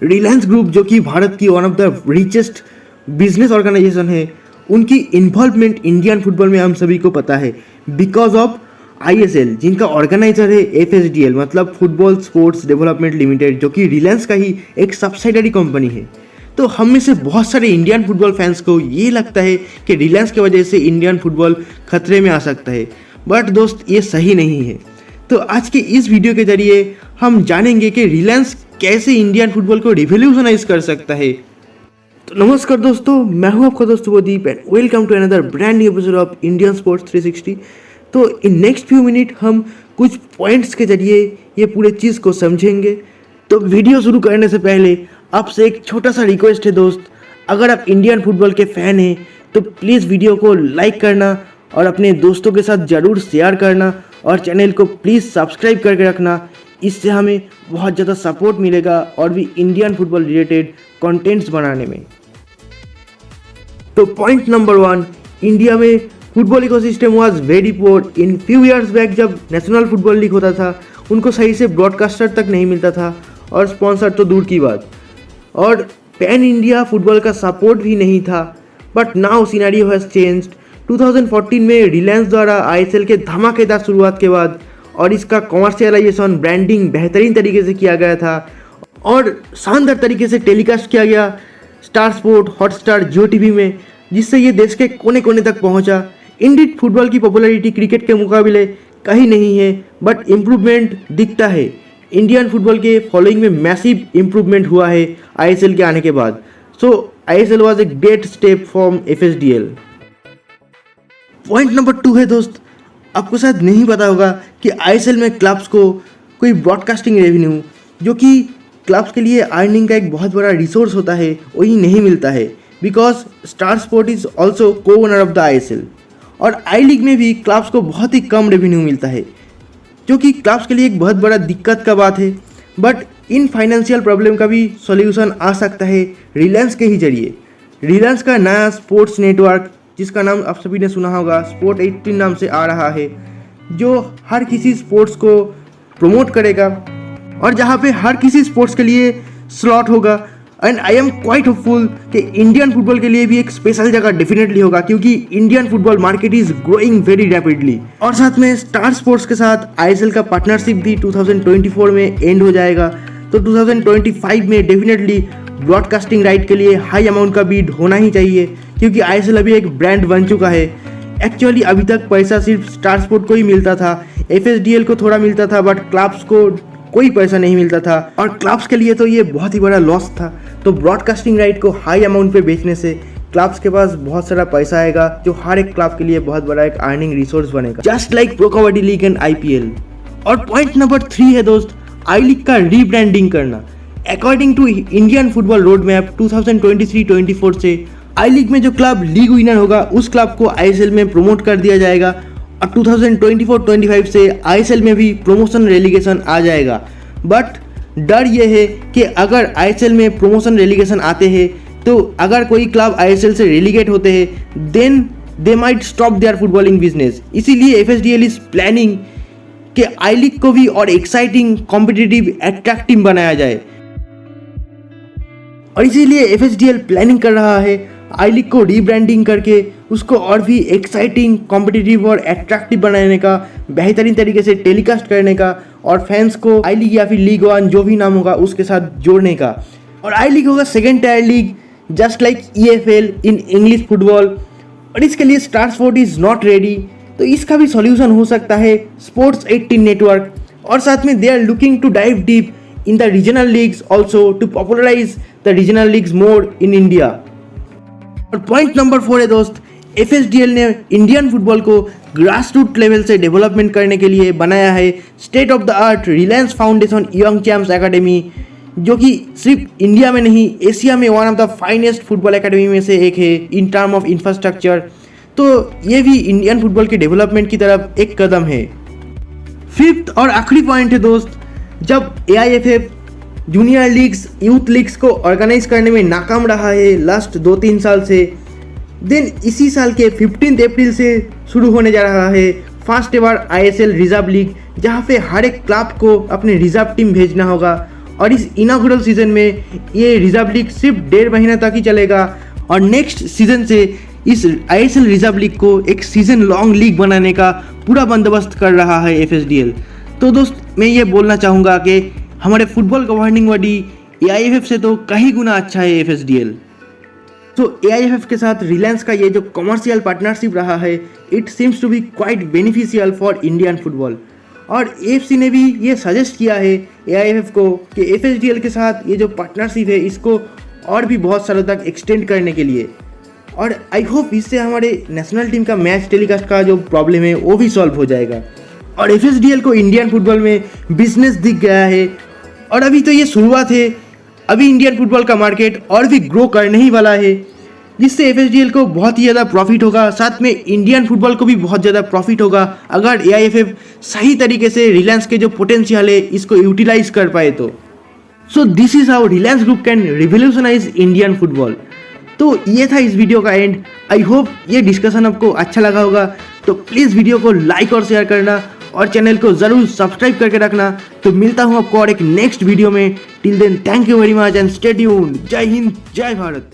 Reliance group जो कि भारत की one of the richest business organisation है, उनकी इन्वॉल्वमेंट इंडियन फुटबॉल में हम सभी को पता है बिकॉज ऑफ आईएसएल, जिनका ऑर्गेनाइजर है एफएसडीएल मतलब फुटबॉल स्पोर्ट्स डेवलपमेंट लिमिटेड, जो कि रिलायंस का ही एक सब्सिडरी कंपनी है। तो हम में से बहुत सारे इंडियन फुटबॉल फैंस को ये लगता है कि रिलायंस की वजह से इंडियन फुटबॉल खतरे में आ सकता है, बट दोस्त ये सही नहीं है। तो आज के इस वीडियो के जरिए हम जानेंगे कि रिलायंस कैसे इंडियन फुटबॉल को रिवोल्यूशनाइज कर सकता है। तो नमस्कार दोस्तों, मैं हूं आपका दोस्त Pradeep and welcome to another brand new episode of Indian Sports 360। तो इन नेक्स्ट फ्यू मिनट हम कुछ पॉइंट्स के जरिए ये पूरे चीज़ को समझेंगे। तो वीडियो शुरू करने से पहले आपसे एक छोटा सा रिक्वेस्ट है दोस्त, अगर आप इंडियन फुटबॉल के फ़ैन हैं तो प्लीज़ वीडियो को लाइक करना और अपने दोस्तों के साथ ज़रूर शेयर करना और चैनल को प्लीज़ सब्सक्राइब करके रखना। इससे हमें बहुत ज़्यादा सपोर्ट मिलेगा और भी इंडियन फुटबॉल रिलेटेड कंटेंट्स बनाने में। तो पॉइंट नंबर 1, इंडिया में football ecosystem was very poor. In few years back जब नेशनल फुटबॉल लीग होता था, उनको सही से ब्रॉडकास्टर तक नहीं मिलता था और स्पॉन्सर तो दूर की बात, और पैन इंडिया फुटबॉल का सपोर्ट भी नहीं था। But now scenario has changed. 2014 में रिलायंस द्वारा आईएसएल के धमाकेदार शुरुआत के बाद और इसका कॉमर्शियलाइजेशन ब्रांडिंग बेहतरीन तरीके से किया गया था और शानदार तरीके से टेलीकास्ट किया गया Star Sport, Hotstar, Jio TV में, जिससे ये देश के कोने कोने तक पहुंचा। इंडियन फुटबॉल की पॉपुलैरिटी क्रिकेट के मुकाबले कहीं नहीं है, बट इम्प्रूवमेंट दिखता है। इंडियन फुटबॉल के फॉलोइंग में मैसिव इम्प्रूवमेंट हुआ है आईएसएल के आने के बाद। So ISL was a great step from FSDL. Point number 2 है दोस्त, आपको शायद नहीं पता होगा कि आईएसएल में क्लब्स को कोई ब्रॉडकास्टिंग रेवेन्यू, जो कि क्लब्स के लिए अर्निंग का एक बहुत बड़ा रिसोर्स होता है, वही नहीं मिलता है because star sport is also को ओनर ऑफ द आईएसएल। और आई लीग में भी क्लब्स को बहुत ही कम रेवेन्यू मिलता है, जो कि क्लब्स के लिए एक बहुत बड़ा दिक्कत का बात है। बट इन फाइनेंशियल प्रॉब्लम का भी सॉल्यूशन आ सकता है रिलायंस के ही जरिए। रिलायंस का नया स्पोर्ट्स नेटवर्क, जिसका नाम आप सभी ने सुना होगा, स्पोर्ट 18 नाम से आ रहा है, जो हर किसी स्पोर्ट्स को प्रमोट करेगा और जहाँ पे हर किसी स्पोर्ट्स के लिए स्लॉट होगा। And I am quite hopeful कि इंडियन फुटबॉल के लिए भी एक स्पेशल जगह डेफिनेटली होगा, क्योंकि Indian football market is growing very rapidly. और साथ में स्टार स्पोर्ट्स के साथ आईएसएल का पार्टनरशिप भी 2024 में एंड हो जाएगा। तो 2025 में डेफिनेटली ब्रॉडकास्टिंग राइट के लिए हाई अमाउंट का बीड होना ही चाहिए, क्योंकि आईएसएल अभी एक ब्रांड बन चुका है। एक्चुअली अभी तक पैसा सिर्फ स्टार स्पोर्ट को ही मिलता था, एफएसडीएल को थोड़ा मिलता था, बट क्लब्स को कोई पैसा नहीं मिलता था और क्लब्स के लिए तो ये बहुत ही बड़ा लॉस था। तो ब्रॉडकास्टिंग राइट को हाई अमाउंट पे बेचने से क्लब्स के पास बहुत सारा पैसा आएगा, जो हर एक क्लब के लिए बहुत बड़ा एक अर्निंग रिसोर्स बनेगा, just like Pro Kabaddi League and IPL. और पॉइंट नंबर 3 है दोस्त, आई लीग का रीब्रांडिंग करना। According to Indian football road map 2023-24 से आई लीग में जो क्लब लीग विनर होगा उस क्लब को आईएसएल में प्रमोट कर दिया जाएगा और 2024-25 से आईएसएल में भी प्रमोशन रेलीगेशन आ जाएगा। बट डर ये है कि अगर आईएसएल में प्रमोशन रेलीगेशन आते हैं, तो अगर कोई क्लब आईएसएल से रेलीगेट होते हैं, then they might stop their footballing business. इसीलिए एफएसडीएल इज प्लानिंग कि आई लीग को भी और एक्साइटिंग, कॉम्पिटिटिव, एट्रैक्टिव बनाया जाए। और इसीलिए एफएसडीएल प्लानिंग कर रहा है आई लीग को रीब्रांडिंग करके उसको और भी एक्साइटिंग, कॉम्पिटिटिव और एट्रैक्टिव बनाने का, बेहतरीन तरीके से टेलीकास्ट करने का और फैंस को आई लीग या फिर लीग 1 जो भी नाम होगा उसके साथ जोड़ने का। और आई लीग होगा second tyre league, just like EFL in English football. और इसके लिए star sport is not ready, तो इसका भी सॉल्यूशन हो सकता है स्पोर्ट्स 18 नेटवर्क। और साथ में they are looking to dive deep in the regional leagues also to popularise the regional leagues more in India. और पॉइंट नंबर 4 है दोस्त, एफएसडीएल ने इंडियन फुटबॉल को ग्रास रूट लेवल से डेवलपमेंट करने के लिए बनाया है state of the art Reliance Foundation Young Champs academy, जो कि सिर्फ इंडिया में नहीं, एशिया में one of the finest football academy में से एक है इन टर्म ऑफ इंफ्रास्ट्रक्चर। तो ये भी इंडियन फुटबॉल के डेवलपमेंट की तरफ एक कदम है। 5th और आखिरी पॉइंट है दोस्त, जब AIFF junior leagues, youth leagues को ऑर्गेनाइज करने में नाकाम रहा है लास्ट 2-3 साल से, देन इसी साल के 15 अप्रैल से शुरू होने जा रहा है first ever ISL reserve league, जहाँ पे हर एक क्लब को अपने रिजर्व टीम भेजना होगा और इस इनॉग्रल सीजन में ये रिजर्व लीग सिर्फ 1.5 महीना तक ही चलेगा और नेक्स्ट सीजन से इस ISL रिजर्व लीग को एक सीजन लॉन्ग लीग बनाने का पूरा बंदोबस्त कर रहा है FSDL। तो दोस्त मैं ये बोलना चाहूँगा कि हमारे फुटबॉल गवर्निंग बॉडी AIFF से तो कहीं गुना अच्छा है FSDL। तो AIFF के साथ रिलायंस का ये जो कमर्शियल पार्टनरशिप रहा है, it seems to be quite beneficial for Indian football. और AFC ने भी ये सजेस्ट किया है AIFF को कि FSDL के साथ ये जो पार्टनरशिप है इसको और भी बहुत सालों तक एक्सटेंड करने के लिए। और आई होप इससे हमारे नेशनल टीम का मैच टेलीकास्ट का जो प्रॉब्लम है वो भी सॉल्व हो जाएगा। और FSDL को इंडियन फुटबॉल में बिजनेस दिख गया है और अभी तो ये शुरुआत है, अभी इंडियन फुटबॉल का मार्केट और भी ग्रो करने ही वाला है, जिससे FSDL को बहुत ही ज़्यादा प्रॉफिट होगा, साथ में इंडियन फुटबॉल को भी बहुत ज़्यादा प्रॉफिट होगा अगर AIFF सही तरीके से रिलायंस के जो पोटेंशियल है इसको यूटिलाइज कर पाए तो। So this is how Reliance group can revolutionise Indian football. तो ये था इस वीडियो का एंड। आई होप ये डिस्कशन आपको अच्छा लगा होगा, तो प्लीज़ वीडियो को लाइक और शेयर करना और चैनल को ज़रूर सब्सक्राइब करके रखना। तो मिलता हूँ आपको और एक नेक्स्ट वीडियो में। Till then thank you very much and stay tuned. जय हिंद, जय भारत।